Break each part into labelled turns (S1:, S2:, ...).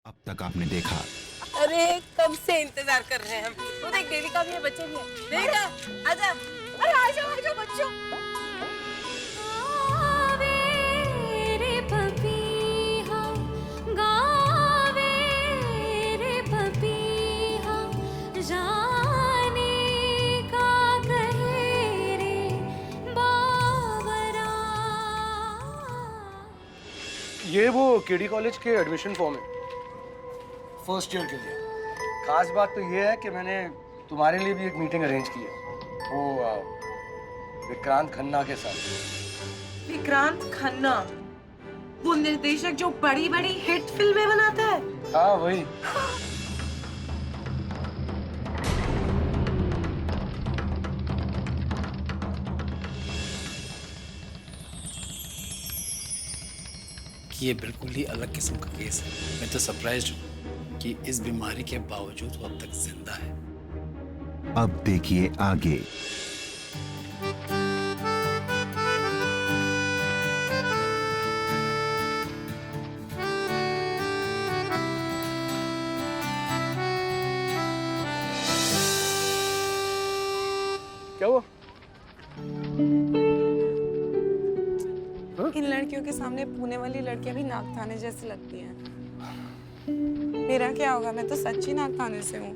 S1: अब तक आपने देखा।
S2: अरे कब से इंतजार कर रहे हैं हम। तो देख देविका भी है, बच्चे भी है। देविका आजा। अरे आजा बच्चों।
S3: ये वो केडी कॉलेज के एडमिशन फॉर्म है फर्स्ट ईयर के लिए। खास बात तो ये है कि मैंने तुम्हारे लिए भी एक मीटिंग अरेंज की है वो विक्रांत खन्ना के साथ।
S2: विक्रांत खन्ना, वो निर्देशक जो बड़ी बड़ी हिट फिल्में बनाता है।
S3: हाँ वही।
S4: ये बिल्कुल ही अलग किस्म का केस है। मैं तो सरप्राइज्ड हूँ कि इस बीमारी के बावजूद वो अब तक जिंदा है।
S1: अब देखिए आगे।
S3: क्या हुआ?
S2: इन लड़कियों के सामने पुणे वाली लड़कियां भी नागताने जैसी लगती हैं। मेरा क्या होगा, मैं तो सच्ची नागताने से हूँ।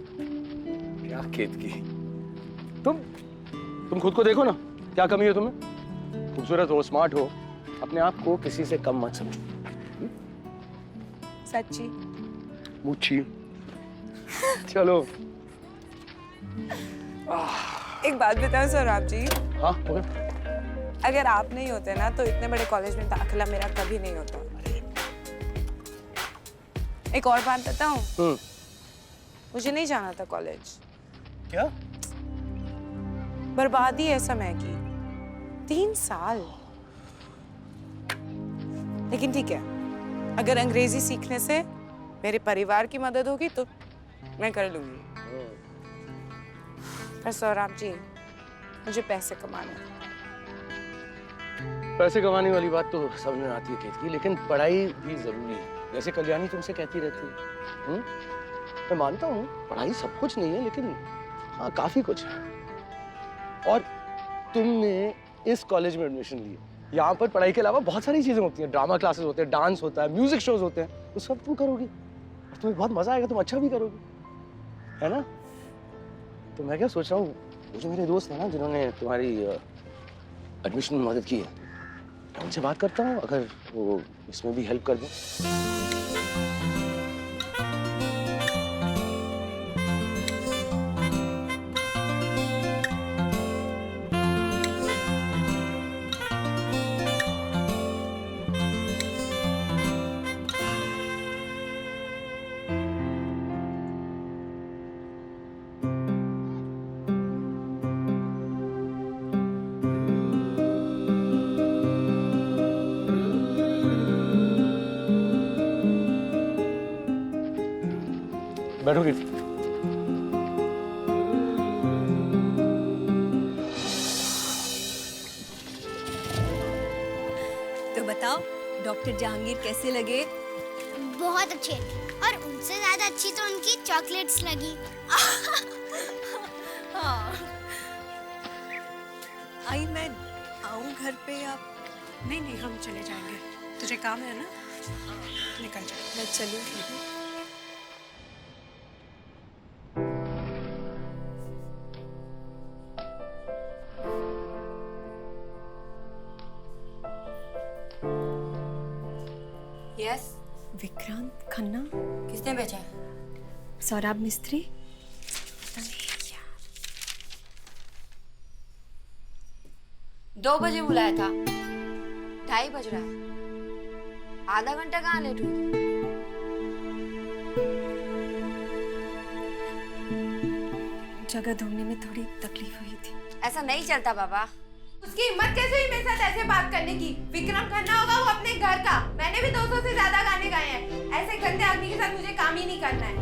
S3: क्या केत की। तुम खुद को देखो ना, क्या कमी है तुम्हें? खूबसूरत हो, स्मार्ट हो, अपने आप को किसी से कम मत समझो।
S2: सच्ची
S3: मुच्छी। चलो।
S2: एक बात बताओ सौरभ जी,
S3: हाँ मगर
S2: अगर आप नहीं होते ना तो इतने बड़े कॉलेज में दाखिला मेरा कभी नहीं होता। एक और बात बताऊं, मुझे नहीं जाना था कॉलेज।
S3: क्या?
S2: बर्बादी है समय की। 3 साल। लेकिन ठीक है, अगर अंग्रेजी सीखने से मेरे परिवार की मदद होगी तो मैं कर लूंगी। पर सौरभ जी, मुझे पैसे कमाने हैं।
S3: पैसे कमाने वाली बात तो समझ में आती है केत की, लेकिन पढ़ाई भी जरूरी है, जैसे कल्याणी तुमसे कहती रहती है। मैं मानता हूँ पढ़ाई सब कुछ नहीं है, लेकिन हाँ काफी कुछ है। और तुमने इस कॉलेज में एडमिशन लिया, यहाँ पर पढ़ाई के अलावा बहुत सारी चीजें होती हैं। ड्रामा क्लासेस होते हैं, डांस होता है, म्यूजिक शोज होते हैं, तो सब तुम करोगी और तुम्हें बहुत मजा आएगा, तुम अच्छा भी करोगी, है ना? तो मैं क्या सोच रहा हूँ, वो जो मेरे दोस्त हैं ना जिन्होंने तुम्हारी एडमिशन में मदद की है, उनसे बात करता हूँ, अगर वो इसमें भी हेल्प कर दें। बैठोगे?
S5: तो बताओ डॉक्टर जहांगीर कैसे लगे?
S6: बहुत अच्छे, और उनसे ज्यादा अच्छी तो उनकी चॉकलेट्स लगी।
S5: हाँ। आई मैं आऊं घर पे या?
S7: नहीं, हम चले जाएंगे। तुझे काम है ना, निकल जा।
S5: मैं चलूंगी।
S8: यस।
S7: विक्रांत खन्ना
S8: किसने भेजा?
S7: सौरभ मिस्त्री।
S8: 2 बजे बुलाया था, 2:30 बज रहा है। आधा घंटा कहाँ लेट हुई?
S7: जगह ढूंढने में थोड़ी तकलीफ हुई थी।
S8: ऐसा नहीं चलता बाबा।
S9: उसकी हिम्मत कैसे हुई मेरे साथ ऐसे बात करने की? विक्रम खन्ना होगा वो अपने घर का। मैंने भी 200 से ज्यादा गाने गाए हैं। ऐसे गंदे आदमी के साथ मुझे काम ही नहीं करना है।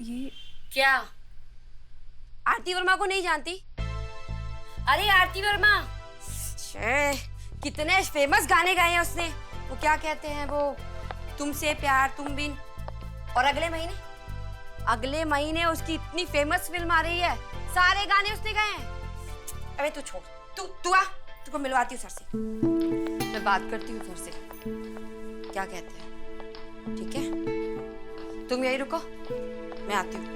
S7: ये
S8: क्या आरती वर्मा को नहीं जानती? अरे आरती वर्मा, कितने फेमस गाने गाए हैं उसने। वो क्या कहते हैं वो, तुमसे प्यार तुम बिन। और अगले महीने उसकी इतनी फेमस फिल्म आ रही है, सारे गाने उसने गाए हैं। अबे तू छोड़, तू आ, तुमको मिलवाती हूँ सर से, मैं बात करती हूँ सर से, क्या कहते हैं। ठीक है, तुम यही रुको, मैं आती हूँ।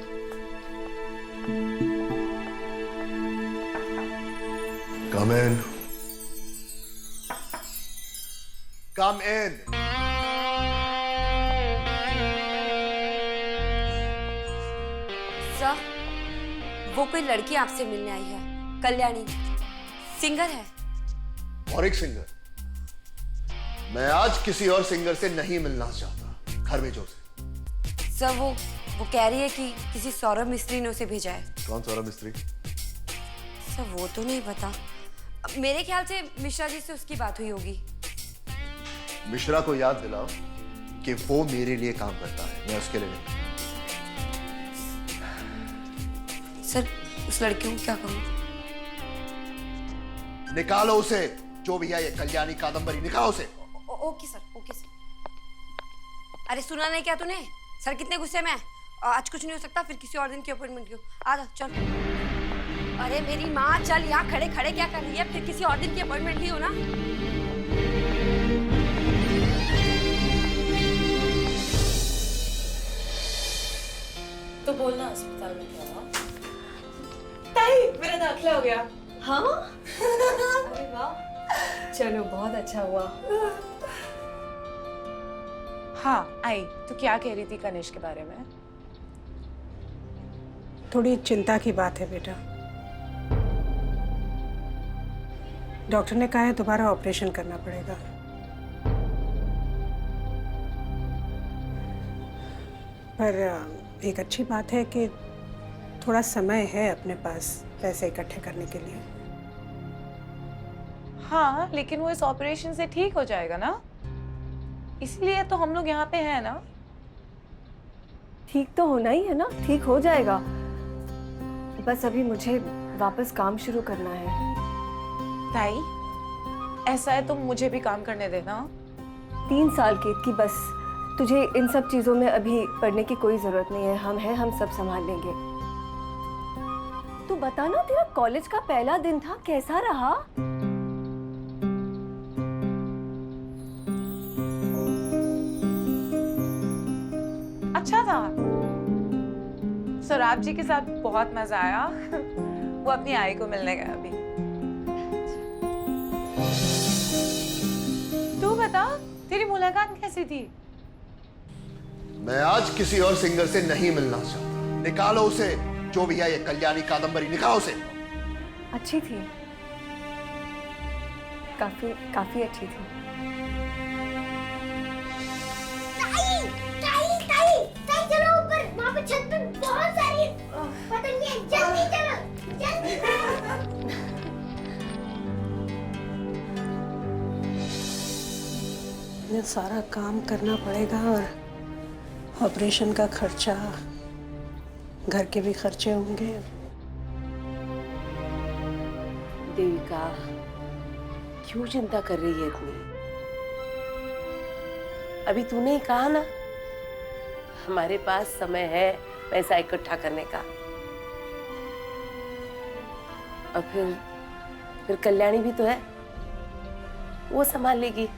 S10: Come in. Come in.
S8: Sir, वो कोई लड़की आपसे मिलने आई है, कल्याणी, सिंगर है।
S10: और एक सिंगर? मैं आज किसी और सिंगर से नहीं मिलना चाहता। घर भेजो उसे।
S8: सर वो कह रही है कि किसी सौरभ मिस्त्री ने उसे भेजा है।
S10: कौन सौरभ मिस्त्री?
S8: सर वो तो नहीं पता, मेरे ख्याल से मिश्रा जी से उसकी बात हुई होगी।
S10: मिश्रा को याद दिलाओ कि वो मेरे लिए काम करता है, मैं उसके लिए नहीं।
S8: सर उस लड़की को क्या कहूँ?
S10: निकालो उसे, जो भी है ये कल्याणी कादम्बरी, निकालो उसे।
S8: Okay sir, okay sir. अरे सुना नहीं क्या तूने? सर कितने गुस्से में है। आज कुछ नहीं हो सकता, फिर किसी और दिन की अपॉइंटमेंट लो। आ जा, चल। अरे मेरी माँ, चल, यहाँ खड़े खड़े क्या कर रही है? फिर किसी और दिन की अपॉइंटमेंट ली हो ना।
S7: तो बोलना अस्पताल में क्या हुआ? ताई, मेरा दाखिला हो गया।
S5: हाँ? अरे वाह, चलो बहुत अच्छा हुआ।
S2: हाँ आई, तो क्या कह रही थी कनिष्क के बारे में? थोड़ी चिंता की बात है बेटा। डॉक्टर ने कहा है दोबारा ऑपरेशन करना पड़ेगा। पर एक अच्छी बात है कि थोड़ा समय है अपने पास पैसे इकट्ठे करने के लिए।
S11: हाँ, लेकिन वो इस ऑपरेशन से ठीक हो जाएगा ना, इसलिए तो हम लोग यहाँ पे हैं ना।
S5: ठीक तो होना ही है ना, ठीक हो जाएगा। बस अभी मुझे वापस काम शुरू करना है।
S11: ताई, ऐसा है तुम मुझे भी काम करने देना।
S5: 3 साल की थी बस, तुझे इन सब चीजों में अभी पढ़ने की कोई जरूरत नहीं है। हम सब संभाल लेंगे। तू बता ना, तेरा कॉलेज का पहला दिन था, कैसा रहा?
S11: अच्छा था। सौराब जी के साथ बहुत मजा आया। वो अपनी आई को मिलने गया अभी। तू बता, तेरी मुलाकात कैसी थी?
S10: मैं आज किसी और सिंगर से नहीं मिलना चाहता। निकालो उसे, जो भी है ये कल्याणी कादम्बरी, निकालो उसे।
S5: अच्छी थी, काफी अच्छी थी।
S6: ताई चलो ऊपर, वहाँ पे छत पे बहुत सारी पतंगे हैं। जल्दी चलो, जल्दी।
S2: ये सारा काम करना पड़ेगा और ऑपरेशन का खर्चा, घर के भी खर्चे होंगे।
S12: देविका, क्यों चिंता कर रही है इतनी? अभी तूने ही कहा ना, हमारे पास समय है पैसा इकट्ठा करने का। और फिर कल्याणी भी तो है, वो संभाल लेगी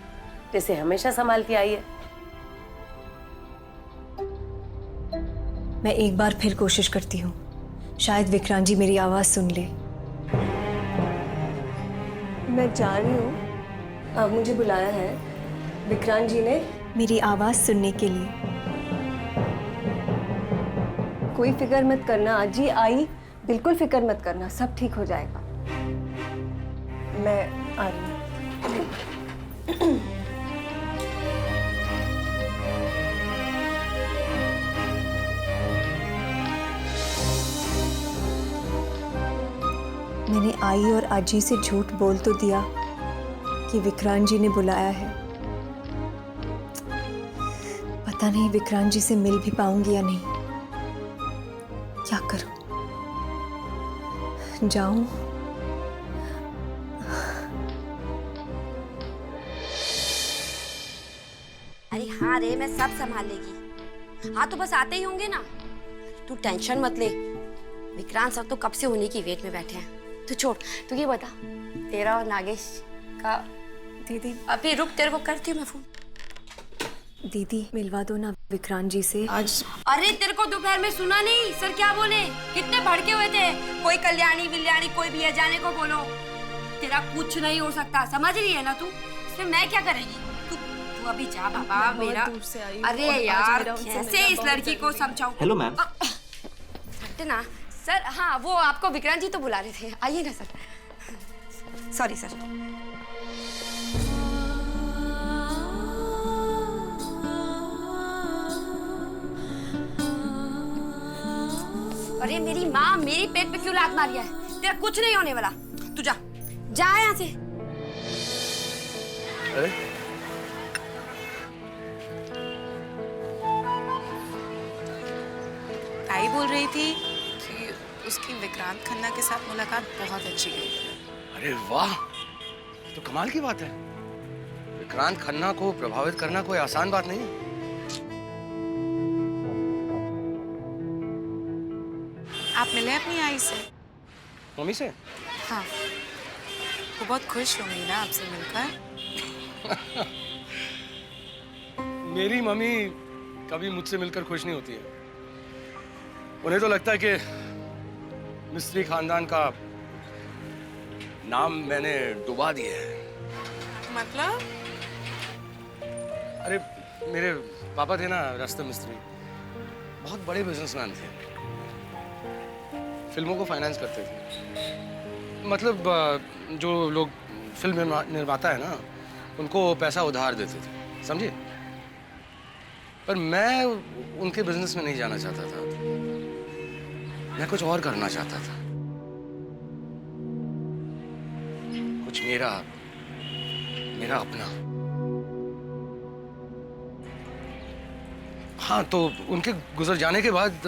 S12: जैसे हमेशा संभालती आई है।
S5: मैं एक बार फिर कोशिश करती हूँ, शायद विक्रांत जी मेरी आवाज सुन ले। मैं जा रही हूँ, अब मुझे बुलाया है विक्रांत जी ने मेरी आवाज सुनने के लिए। कोई फिक्र मत करना, आज ही आई, बिल्कुल फिक्र मत करना, सब ठीक हो जाएगा। मैं आ रही हूँ। मैंने आई और आजी से झूठ बोल तो दिया कि विक्रांत जी ने बुलाया है। पता नहीं विक्रांत जी से मिल भी पाऊंगी या नहीं। क्या करूं? जाऊं?
S8: अरे हाँ रे, मैं सब संभाल लेगी। हाँ तो बस आते ही होंगे ना, तू टेंशन मत ले। विक्रांत सर तो कब से उन्हीं की वेट में बैठे हैं। तू छोड़, तू ये बता तेरा और नागेश का।
S5: दीदी
S8: अभी रुक, तेरे को करती हूँ मैं फोन।
S5: दीदी मिलवा दो ना विक्रांत जी से आज।
S8: अरे तेरे को दोपहर में सुना नहीं सर क्या बोले? कितने भड़के हुए थे। कोई कल्याणी विल्याणी कोई भी है, जाने को बोलो। तेरा कुछ नहीं हो सकता, समझ रही है ना तू? इसमें मैं क्या करेगी? तू अभी जा बाबा मेरा। अरे यार कैसे इस लड़की को समझाऊं?
S13: Hello ma'am.
S8: हटते ना सर। हाँ वो आपको विक्रांत जी तो बुला रहे थे, आइए ना सर। Sorry sir. अरे मेरी माँ, मेरी पेट पे क्यों लात मारी है? तेरा कुछ नहीं होने वाला, तू जा जा यहाँ से।
S3: अरे
S2: ताई बोल रही थी कि उसकी विक्रांत खन्ना के साथ मुलाकात बहुत अच्छी गई।
S3: अरे वाह, तो कमाल की बात है। विक्रांत खन्ना को प्रभावित करना कोई आसान बात नहीं है।
S2: आप मिले अपनी आई से?
S3: मम्मी से?
S2: हाँ, वो बहुत खुश होंगी ना आपसे मिलकर।
S3: मेरी मम्मी कभी मुझसे मिलकर खुश नहीं होती है। उन्हें तो लगता है कि मिस्त्री खानदान का नाम मैंने डुबा दिया है।
S2: मतलब?
S3: अरे मेरे पापा थे ना रास्ता मिस्त्री, बहुत बड़े बिजनेसमैन थे, फिल्मों को फाइनेंस करते थे। मतलब जो लोग फिल्म निर्माता है ना, उनको पैसा उधार देते थे, समझे? पर मैं उनके बिजनेस में नहीं जाना चाहता था, मैं कुछ और करना चाहता था, कुछ मेरा अपना। हाँ, तो उनके गुजर जाने के बाद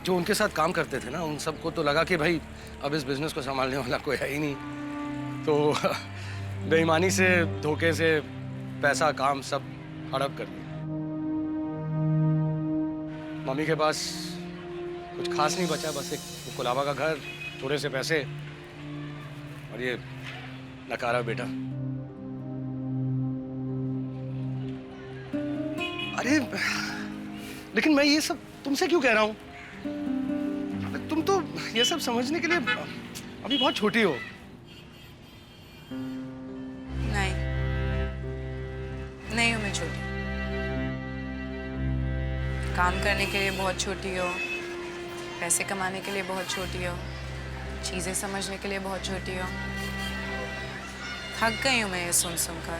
S3: जो उनके साथ काम करते थे ना, उन सबको तो लगा कि भाई अब इस बिजनेस को संभालने वाला कोई है ही नहीं, तो बेईमानी से, धोखे से पैसा, काम सब हड़प कर दिया। मम्मी के पास कुछ खास नहीं बचा, बस एक कुलाबा का घर, थोड़े से पैसे और ये नकारा बेटा। अरे लेकिन मैं ये सब तुमसे क्यों कह रहा हूँ? तुम तो ये सब समझने के लिए अभी बहुत छोटी हो।
S2: नहीं हूँ मैं छोटी। काम करने के लिए बहुत छोटी हो, पैसे कमाने के लिए बहुत छोटी हो, चीजें समझने के लिए बहुत छोटी हो। थक गई हूँ मैं ये सुन सुनकर।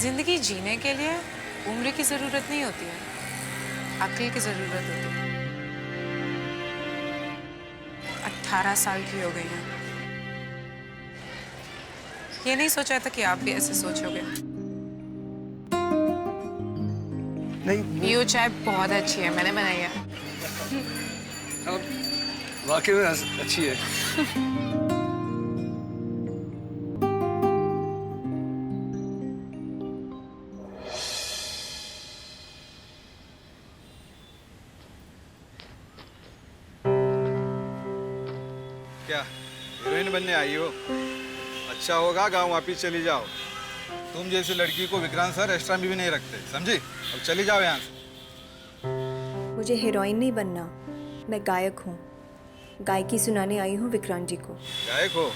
S2: जिंदगी जीने के लिए उम्र की जरूरत नहीं होती है, अक्ल की जरूरत होती है। 18 साल की हो गई हूँ। ये नहीं सोचा था कि आप भी ऐसे सोचोगे।
S3: नहीं,
S2: ये चाय बहुत अच्छी है, मैंने बनाई है।
S3: वाकई में अच्छी है।
S14: क्या हीरोइन बनने आई हो? अच्छा होगा गांव वापिस चली जाओ। तुम जैसी लड़की को विक्रांत सर एक्स्ट्रा में भी नहीं रखते, समझी? अब चली जाओ यहाँ से।
S5: मुझे हीरोइन नहीं बनना, मैं गायक हूँ। गायकी सुनाने आई हूँ विक्रांत जी को।
S14: गायक हो?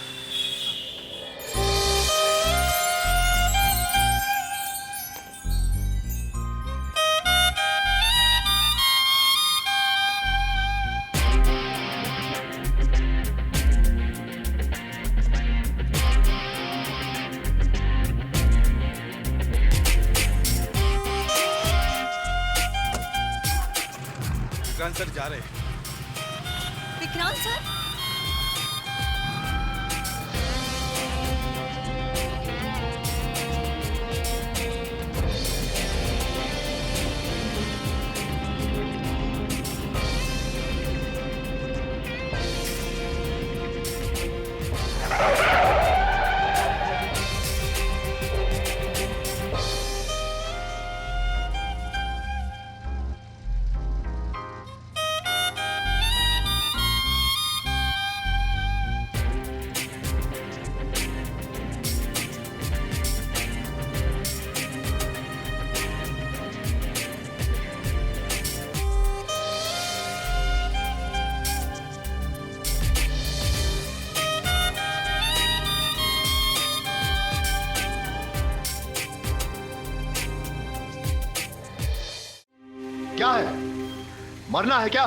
S14: विक्रांत सर जा रहे हैं।
S5: विक्रांत सर?
S10: क्या है? मरना है क्या?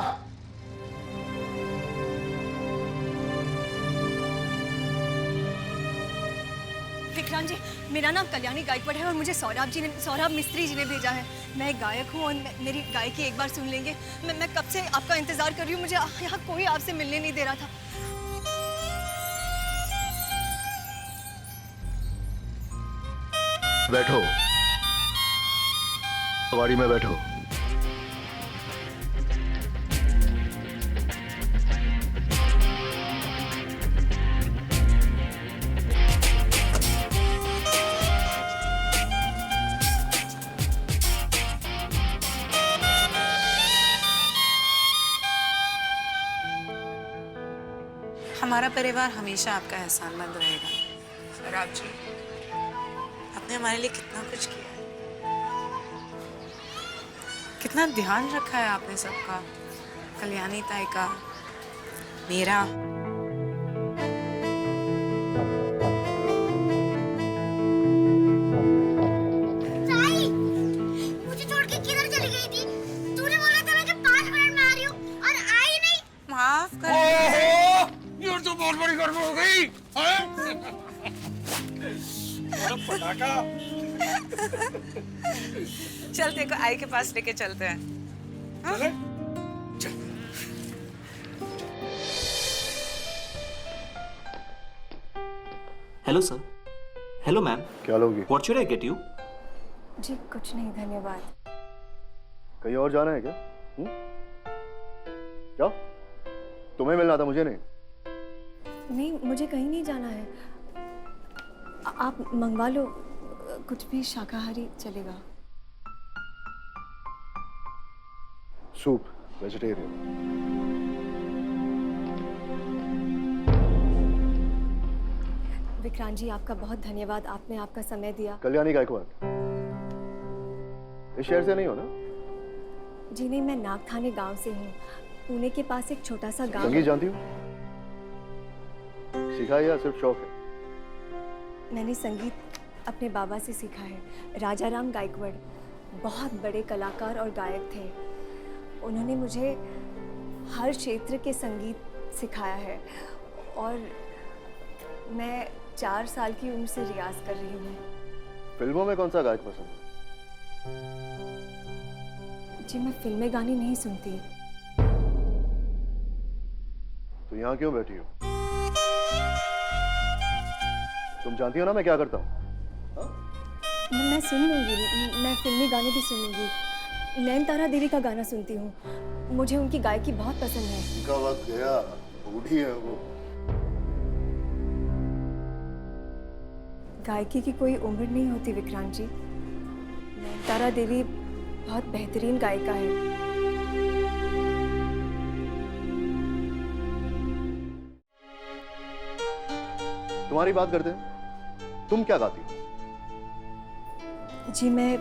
S5: विक्रांत जी, मेरा नाम कल्याणी गायकवाड़ है और मुझे सौरभ मिस्त्री जी ने भेजा है। मैं एक गायक हूँ और मेरी गायकी एक बार सुन लेंगे। मैं कब से आपका इंतजार कर रही हूँ, मुझे यहाँ कोई आपसे मिलने नहीं दे रहा था।
S10: बैठो, गाड़ी में बैठो।
S2: हमारा परिवार हमेशा आपका एहसानमंद रहेगा। सौरभ जी, आपने हमारे लिए कितना कुछ किया है, कितना ध्यान रखा है आपने सबका, कल्याणी ताई का, मेरा।
S6: ताई, मुझे छोड़ के किधर चली गई थी? तूने बोला था मैं कि 5 मिनट में आ रही हूँ और आई नहीं।
S2: माफ कर।
S3: ये तो बहुत बड़ी गड़बड़ हो गई। पटाखा।
S2: चल देखो आई के पास लेके चलते हैं।
S3: चले?
S13: Hello sir. Hello ma'am.
S10: क्या लोगी?
S13: What should I get you?
S5: जी कुछ नहीं, धन्यवाद।
S10: कहीं और जाना है क्या? क्या? तुम्हें मिलना था, मुझे नहीं।
S5: नहीं, मुझे कहीं नहीं जाना है। आप मंगवा लो, कुछ भी शाकाहारी चलेगा।
S10: Soup, vegetarian.
S5: विक्रांत जी, आपका बहुत धन्यवाद, आपने आपका समय दिया।
S10: कल्याणी गायकवाड़, इस शहर से नहीं हो ना?
S5: जी नहीं, मैं नागथाने गांव से हूँ। पुणे के पास एक छोटा सा गांव।
S10: संगीत जानती हूँ? सीखा है या सिर्फ शौक है?
S5: मैंने संगीत अपने बाबा से सीखा है। राजा राम गायकवाड़ बहुत बड़े कलाकार और गायक थे। उन्होंने मुझे हर क्षेत्र के संगीत सिखाया है और मैं 4 साल की उम्र से रियाज कर रही हूँ।
S10: फिल्मों में कौन सा गायक पसंद है?
S5: जी मैं फिल्में गाने नहीं सुनती।
S10: तो यहाँ क्यों बैठी हो? तुम जानती हो ना मैं क्या करता हूँ?
S5: मैं सुन लूंगी, मैं फिल्मी गाने भी सुन लूंगी। नयनतारा देवी का गाना सुनती हूँ, मुझे उनकी गायकी बहुत पसंद है।
S10: उनका वक्त गया, बूढ़ी है वो।
S5: गायकी की कोई उम्र नहीं होती विक्रांत जी। नयनतारा देवी बहुत बेहतरीन गायिका है।
S10: तुम्हारी बात करते हैं, तुम क्या गाती हो?
S5: जी मैं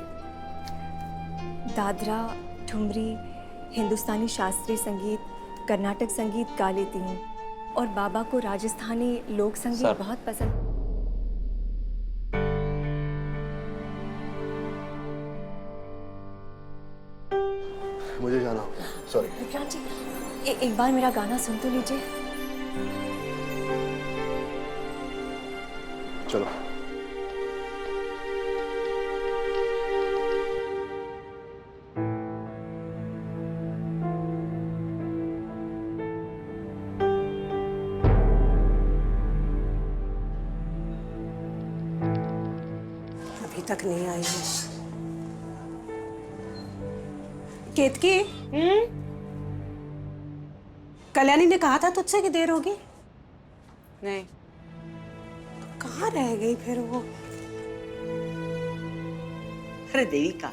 S5: दादरा, ठुमरी, हिंदुस्तानी शास्त्रीय संगीत, कर्नाटक संगीत गा लेती हूँ और बाबा को राजस्थानी लोक संगीत बहुत पसंद।
S10: मुझे जाना होगा, सॉरी।
S5: विक्रांत जी, एक बार मेरा गाना सुन तो लीजिए।
S10: चलो।
S15: अभी तक नहीं आई है। केतकी, कल्याणी ने कहा था तुझसे कि देर होगी?
S2: नहीं।
S15: कहाँ रह गई फिर वो?
S16: अरे देविका,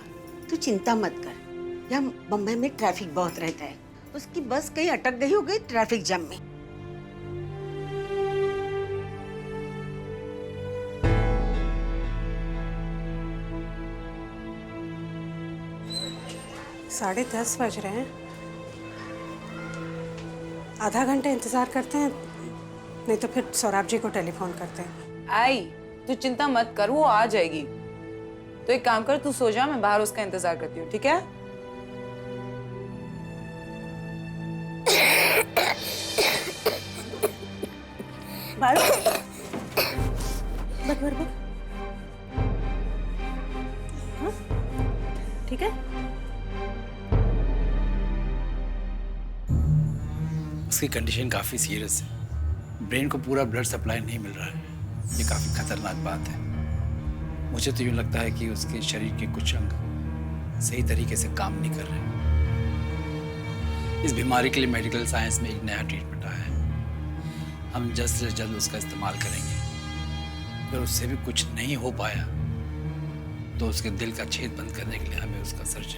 S16: तू चिंता मत कर। यहाँ बम्बई में ट्रैफिक बहुत रहता है। उसकी बस कहीं अटक गई हो गई ट्रैफिक जाम में।
S15: साढ़े 10 बज रहे हैं। आधा घंटा इंतजार करते हैं, नहीं तो फिर सौरभ जी को टेलीफोन करते हैं।
S7: आई, तू चिंता मत कर, वो आ जाएगी। तो एक काम कर, तू सो जा, मैं बाहर उसका इंतजार करती हूँ, ठीक है?
S15: ठीक है?
S4: उसकी कंडीशन काफ़ी सीरियस है, ब्रेन को पूरा ब्लड सप्लाई नहीं मिल रहा है। ये काफ़ी खतरनाक बात है। मुझे तो यूँ लगता है कि उसके शरीर के कुछ अंग सही तरीके से काम नहीं कर रहे। इस बीमारी के लिए मेडिकल साइंस में एक नया ट्रीटमेंट आया है, हम जल्द से जल्द उसका इस्तेमाल करेंगे। अगर उससे भी कुछ नहीं हो पाया तो उसके दिल का छेद बंद करने के लिए हमें उसका सर्जरी